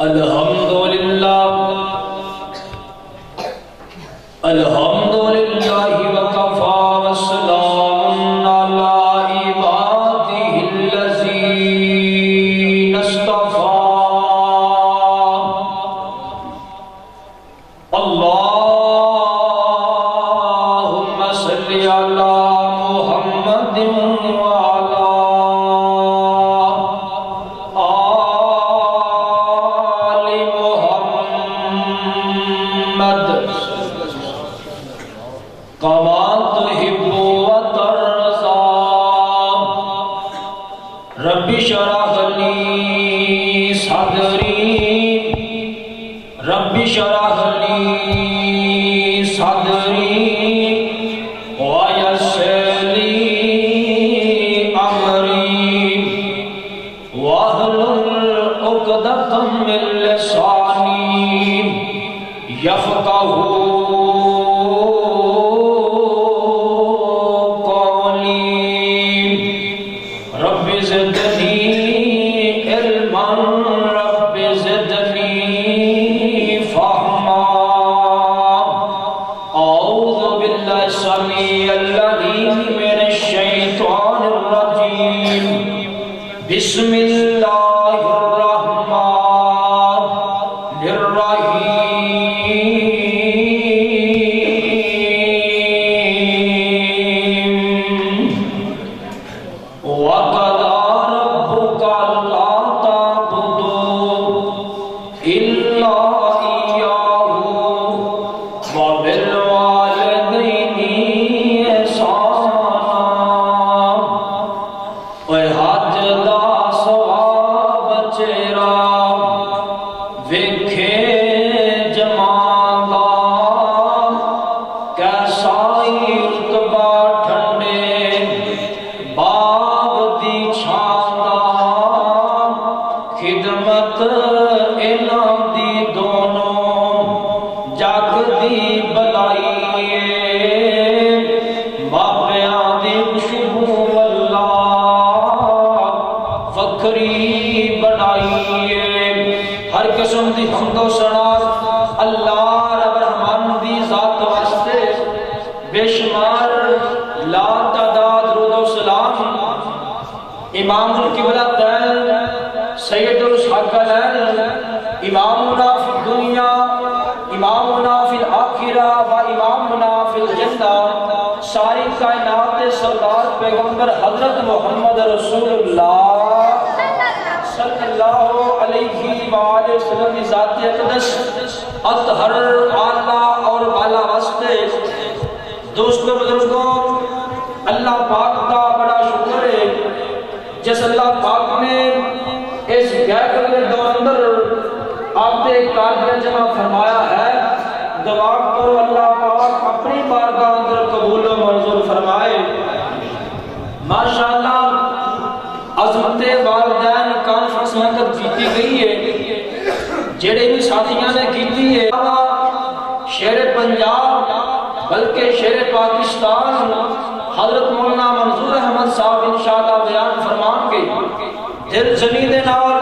الحمدللہ وکفا والسلام علی عبادہ الذین اصطفى اللہم صلی علی محمد وعلی آل محمد کما تحب وترضى رب اشرح لي صدری رب اشرح لي صدری ويسر لي امری واحلل عقدۃ من لسانی یفقهوا بسم اللہ الرحمن الرحیم وَقَضَى رَبُّكَ أَلَّا تَعْبُدُوا إِلَّا إِيَّاهُ وَبِالْوَالِدَيْنِ إِحْسَانًا ہر قسم دی حمد و ثنا اللہ رب رحمان دی ذات واسطے بے شمار لا تعداد درود و سلام امام القبلہ تین سید الثقلین امامنا فی الدنیا امامنا فی الآخرہ و امامنا فی الجنہ ساری کائنات سردار پیغمبر حضرت محمد رسول اللہ صلی اللہ علیہ وآلہ وسلم کی ذات اقدس اطہر اعلیٰ اور بالا واسطے دوستوں بزرگوں اللہ پاک کا بڑا شکر ہے جس اللہ پاک نے اس گہر دور اندر آپ نے کارگاہ جمع فرمایا ہے دعا کرو اللہ پاک اپنی بارگاہ اندر قبول و منظور فرمائے ماشاءاللہ عظمت والدین کانفرنس منعقد کیتی گئی ہے جڑے بھی ساتھیاں نے کیتی ہے شہر پنجاب بلکہ شہر پاکستان حضرت مولانا منظور احمد صاحب انشاءاللہ بیان فرمان کے دل زمین دے نال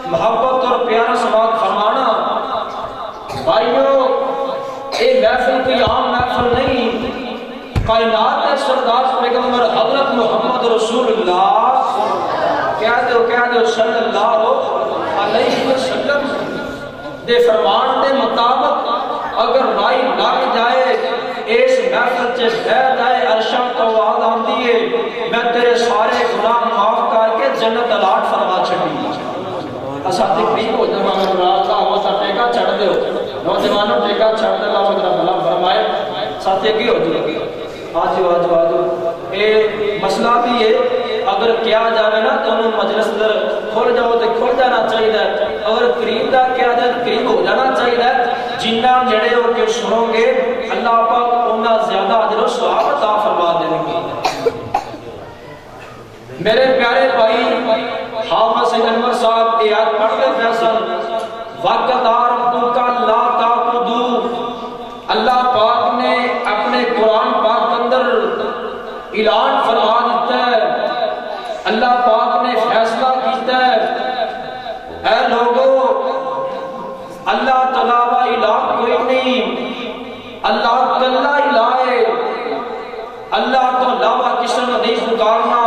محبت اور پیار سماعت فرمانا بھائیو اے محفل کوئی عام محفل نہیں کائنات سردار پیغمبر حضرت محمد رسول اللہ کہہ دو صلی اللہ علیہ وسلم دے فرمان دے مطابق اگر رائی لگ جائے اس محفل سے بہ جائے عرشہ تو آد آندی ہے میں تیرے سارے گناہ معاف کر کے جنت الاٹ فرما چھڑی اساتِ قریب ہو جمعہ راستہ ہوتا ٹیکا چھڑ دے ہو نوجوانوں ٹیکا چھڑ دے اللہ مدرہ بھلا فرمائے ساتھی کی ہو جائے آجو اے مسئلہ بھی ہے اگر کیا جاوے نا تو انہوں مجلس در کھول جاؤ تو کھول جانا چاہیے اگر قریب دا کیا جائے قریب ہو جانا چاہیے جنہ جڑے ہو کے سنو گے اللہ پاک انہا زیادہ عجر و ثواب عطا فرما دیں گے میرے پیارے بھائی حافظ سید انور صاحب ایات پڑھ لے فیصل وَقَضَى رَبُّكَ أَلَّا تَعْبُدُوا اللہ پاک نے اپنے قرآن پاک اندر اعلان فرما دیتا ہے اللہ پاک نے فیصلہ کیتا ہے اے لوگو اللہ تلاوہ الہ کوئی نہیں، اللہ کلا الہ ہے، اللہ تو علاوہ کسی نے نہیں پکارنا۔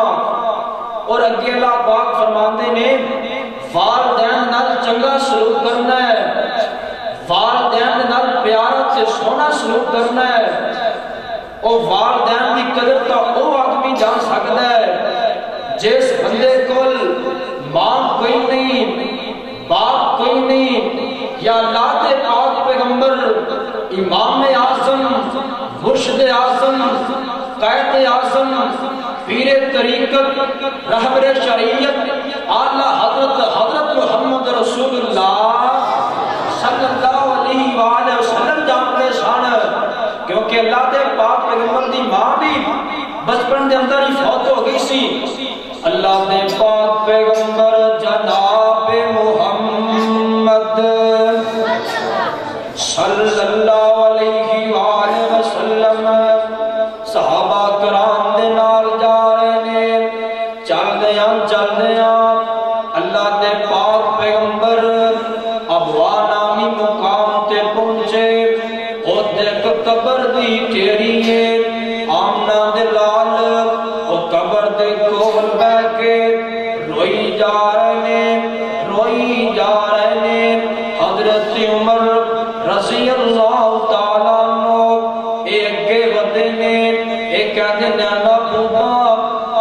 اور اگے اللہ پاک فرماندے نے والدین نال چنگا سلوک کرنا ہے، والدین نال پیارا سے سونا سلوک کرنا ہے۔ اور والدین کی قدر تو وہ آدمی جان سکتا ہے جس بندے کول ماں کوئی نہیں، باپ کوئی نہیں، یا اللہ کے پاک پیغمبر امام اعظم مرشد اعظم قائد اعظم پیر طریقت رہبر شریعت اعلیٰ حضرت محمد رسول اللہ صلی اللہ علیہ وآلہ وسلم جانتے سن، کیونکہ اللہ دے پاک پیغمبر دی ماں بھی بچپن دے اندر ہی فوت ہو گئی سی۔ اللہ دے پاک پیغمبر جناب محمد صلی اللہ علیہ وآلہ وسلم صحابہ کرام دے نال جا رہے نے، چل دیاں اللہ دے پاک پیغمبر ابوا نامی مقام تے پہنچے، او دیکھ قبر دی تیری ہے آمنہ دے لال، او قبر دے کول بہ کے روئی جا رہے نے۔ حضرت عمر رضی اللہ تعالیٰ عنہ ایک کے ودے نے ایک کہتے نے ابو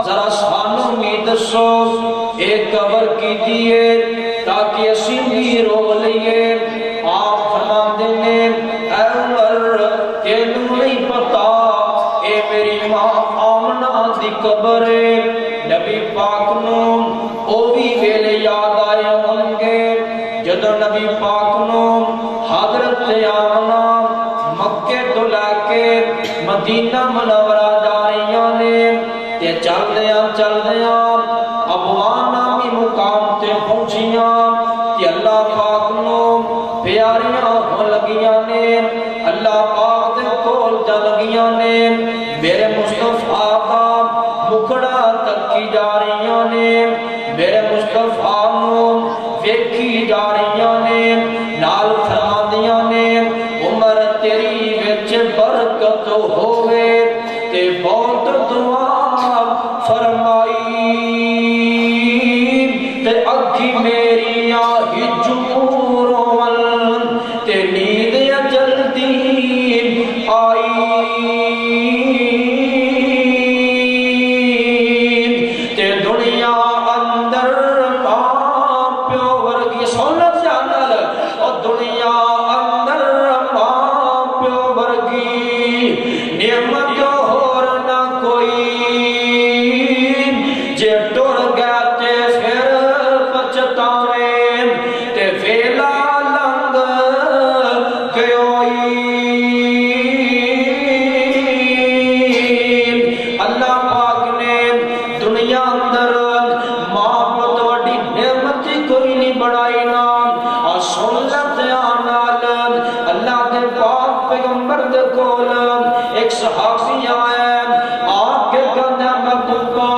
ذرا سانو بھی دسو ایک قبر کی دیئے تاکہ اسی بھی رو لئے۔ آپ فرماندے نے اے عمر تینوں نہیں پتا اے میری ماں آمنہ دی قبر ہے۔ نبی پاک نو او بھی ویلے یاد آئے ہوں گے جدو نبی پاک نو حضرت آمنہ مکے تو لے کے مدینہ منورہ جا رہیاں نے، تے چل دیاں ابوا نامی مقام تے پہنچیاں، تے اللہ پاک نو پیاریاں ہو لگیاں نے، اللہ پاک دے کول جا لگیاں نے، میرے مصطفیٰ دا مکھڑا تکی جا رہیاں نے، میرے مصطفیٰ نو ویکھی جا رہیاں نے، نال فرماندیاں نے عمر تیری وچ برکت ہوئے تے بہت دعا فرمائی، تے اکھی میری آہی جور ول تے نیند جلدی آئی، تے دنیا اندر ماں پیو ورگی سنت جانل، اور دنیا اندر ماں پیو ورگی نعمت اور نہ کوئی، جے ٹر گیا تے پھر پچھتاویں تے ویلا لنگ گیوئی۔ اللہ پاک نے دنیا اندر ماں پیو تو وڈی نعمت کوئی نہیں بڑھائی نا، اور سنت آنال اللہ دے پاک پیغمبر دے کول ایک صحابی آیا آپ کے کہنے محبوبہ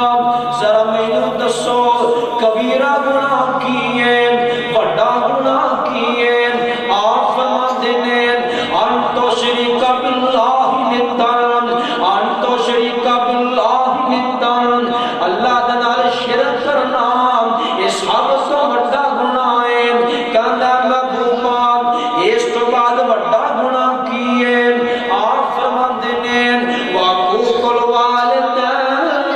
ذرا مینوں دسو کبیرہ گناہ کیے بڑا گناہ کیے؟ آپ فرماندے نے انتو شریک باللہ نتن، انتو شریک باللہ نتن، اللہ دے نال شرک کرنا یہ سب تو بڑا گناہ ہے۔ کہنا محبوبہ اس تو بعد بڑا گناہ کیے؟ آپ فرماندے نے وعقوق الوالدین،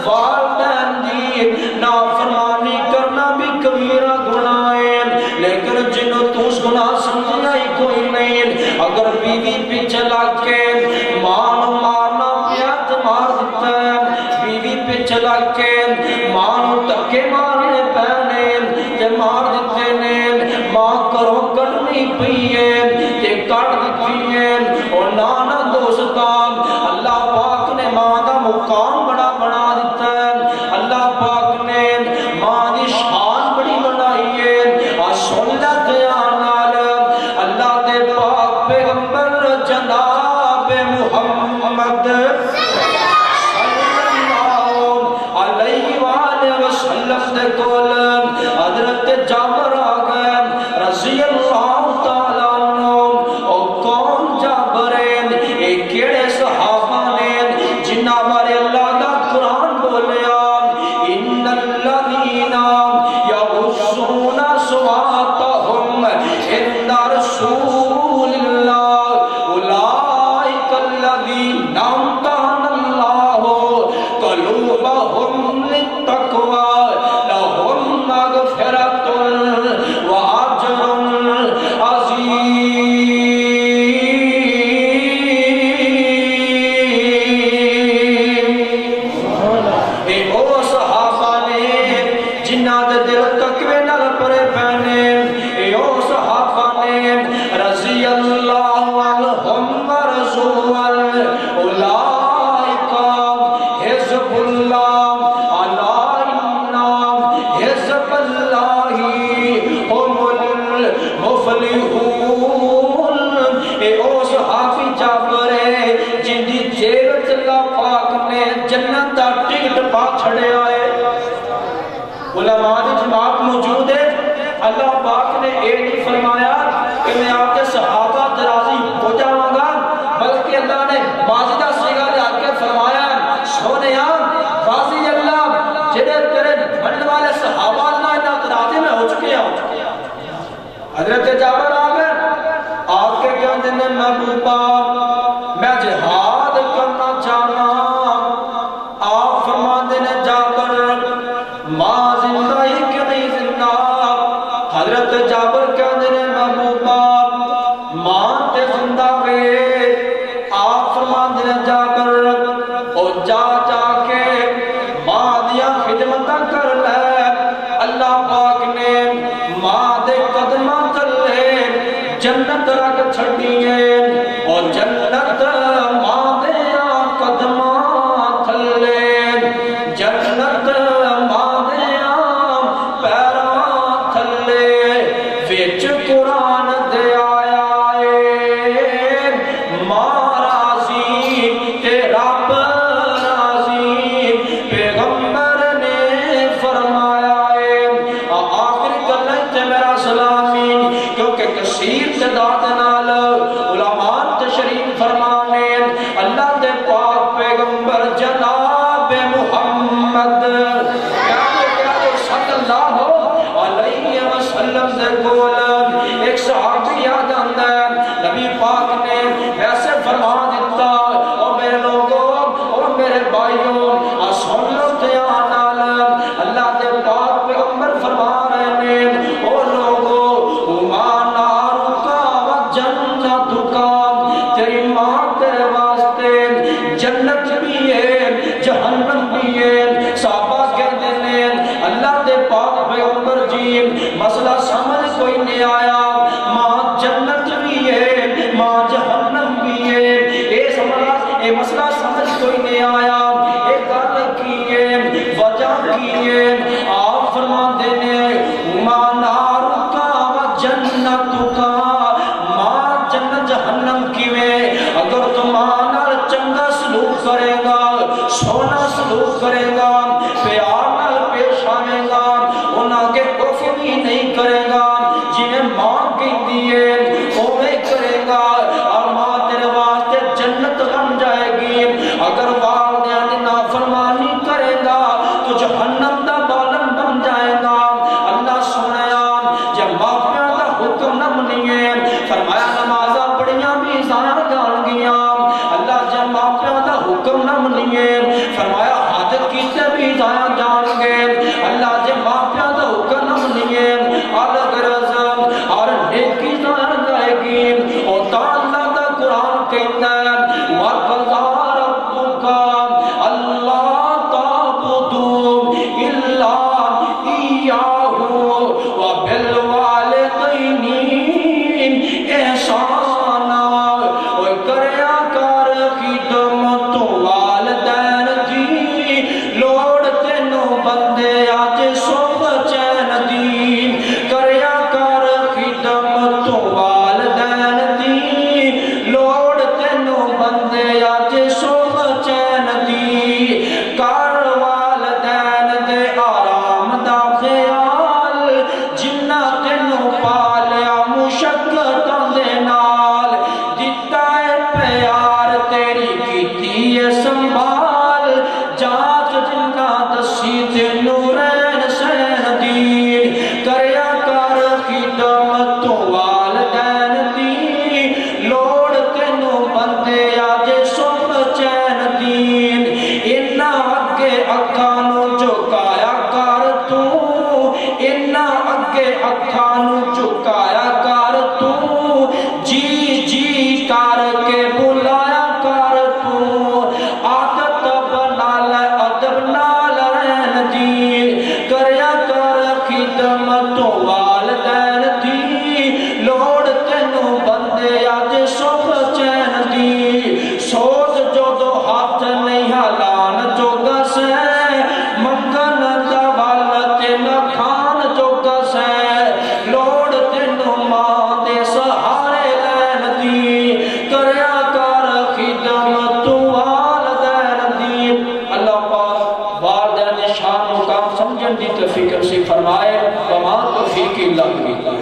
والدین دی نافرمانی کرنا بھی کبیرہ گناہ ہے، لیکن جنہوں تو اس گناہ سمجھنا ہی کوئی نہیں۔ اگر بیوی پیچھے لگ کے ماں نو مارنا پیا تو مار دیتا ہے، بیوی پیچھے لگ کے ماں نو تکے مارنے پہنے تے مار دیتے نے، ماں کرو کٹنی پئیے تے کٹ دیتی ہے۔ اور نانا دوستان اللہ پاک نے ماں دا مقام بڑا بنا دیتا ہے، اللہ پاک نے ماں دی شان بڑی بنائی ہے۔ اور سنت آنال اللہ دے پاک پیغمبر جناب محمد صلی اللہ علیہ وآلہ دے کول حضرت جابر آ گئے رضی اللہ تعالیٰ عنہ او کون جابر ہیں اے کیڑے صحابہ نے جنہاں بارے اللہ دا قرآن بولیا ان الذین یغضون اصواتهم عند رسول اللہ اولئک الذین امتحن اللہ قلوبهم للتقوى لهم مغفرۃ واجر عظیم۔ اے او صحابہ نے جنہاں دے دل تقوی نال پرے پہنے اے او صحابہ نے رضی اللہ عنہم ورضوا اولئک حزب اللہ الا ان حزب اللہ هم المفلحون۔ اے او صحابی جابر ہے جن دی جیب وچ اللہ پاک نے جنت دا ٹکٹ پا چھڑیا ہے۔ علماء دی جماعت موجود ہے، اللہ پاک نے اے نہیں فرمایا کہ میں آپ کے صحابہ راضی ہو جاؤں گا، بلکہ اللہ نے ماجدہ سیگا لے آ کے فرمایا سونیا راضی اللہ جنہیں تیرے بننے والے صحابہ اللہ انہاں راضی میں ہو چکے ہیں۔ حضرت جابر آ گئے آپ کے کہتے ہیں محبوبہ میں جہاد کرنا چاہنا، آپ فرماتے ہیں جابر ماں زندہ ہی کہ نہیں زندہ؟ حضرت جابر کہتے ہیں محبوبہ ماں تے زندہ گئے۔ آپ فرماتے ہیں جابر او جا جا کے ماں دیا خدمت کر لے، اللہ پاک نے ماں دے قدمہ تلے جنت رکھ چھڑیے اور جنت ماں دیا قدمہ تلے جنت ماں دیا پیرا تلے وچ قرآن دے آیا ہے ماں راضی تے رب راضی پیغمبر نے فرمایا ہے۔ آخری گلیں تے میرا سلامین کیونکہ کثیر تعداد نال علماء تشریف فرمانے اللہ دے پاک پیغمبر جناب محمد صلی اللہ علیہ وسلم دے کول ایک صحابی یاد آندا ہے نبی پاک نے ایسے فرما دیتا او میرے لوگوں او میرے بھائیوں سن لو دھیان نال اللہ دے پاک پیغمبر فرما رہے ہیں او لوگوں ماں نار کا و جنت کا تیری ماں تیرے واسطے جنت بھی ہے جہنم بھی ہے۔ صحابہ کہتے ہیں اللہ دے پاک پیغمبر جی مسئلہ سمجھ کوئی نہیں آیا، ماں جنت بھی ہے ماں جہنم بھی ہے، اے مسئلہ سمجھ کوئی نہیں آیا، ایک گل کی ہے وجہ کی ہے۔ آپ فرماتے ہیں ماں نار کا و جنت کا ماں جنت جہنم کی میں اگر تو ماں نال چنگا سلوک کرے گا سونا سلوک کرے گا پیار نال پیش آئے گا انہاں کے اف بھی نہیں کرے گا جنہیں ماں کی دیئے اوے کرے گا اور ماں تیرے واسطے جنت بن جائے گی۔ اگر والدین کی نافرمانی کرے گا تو جہنم دا بالن بن جائے گا۔ اللہ سنیا جب ماں پیوں دا حکم نہ منیے فرمایا نمازاں پڑھیاں بھی ضائع جان گیاں، اللہ جب ماں پیوں دا حکم نہ منیے فرمایا حاجت کیتے بھی ضائع جان گے، اللہ جب ماں پیوں دا حکم نہ منیے الگ رزم اور نیکی ضائع جائے گی۔ اور تا اللہ دا قرآن کہتا ہے وَقَضَىٰ رَبُّكَ أَلَّا تَعْبُدُوا إِلَّا إِيَّاهُ وَبِالْوَالِدَيْنِ إِحْسَانًا اور کریا کر خدمت والدین دی لوڑ تینوں بندے آج سب چین دی کریا کر خدمت والدین دی لوڑ تینوں بندے آج سب چین دی کر والدین دے آرام دا پہنچن دی توفیق نصیب فرمائے وما توفیق الا باللہ